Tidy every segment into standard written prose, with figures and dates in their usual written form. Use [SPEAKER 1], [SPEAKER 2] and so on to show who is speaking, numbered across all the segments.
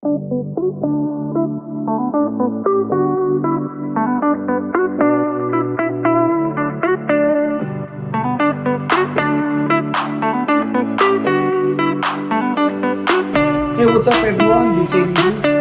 [SPEAKER 1] Hey, what's up everyone, this is AD.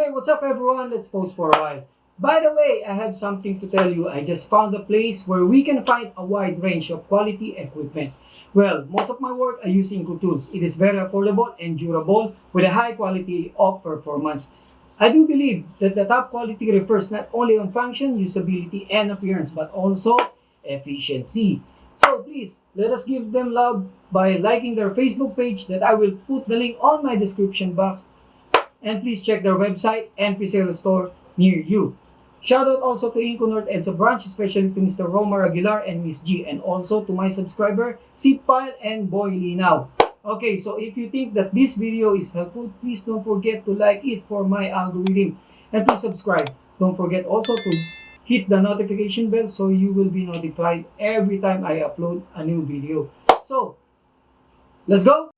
[SPEAKER 1] Hey, what's up everyone? Let's pause for a while. By the way, I have something to tell you. I just found a place where we can find a wide range of quality equipment. Well, most of my work I use Inco tools. It is very affordable and durable with a high quality of performance. I do believe that the top quality refers not only on function, usability, and appearance, but also efficiency. So please, let us give them love by liking their Facebook page that I will put the link on my description box. And please check their website and pre-sale store near you. Shoutout also to Inco North EDSA branch, especially to Mr. Romar Aguilar and Miss G, and also to my subscriber, Sipile and Boy Linaw. Okay, so if you think that this video is helpful, please don't forget to like it for my algorithm. And please subscribe. Don't forget also to hit the notification bell so you will be notified every time I upload a new video. So, let's go!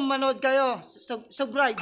[SPEAKER 2] Manood kayo, subscribe.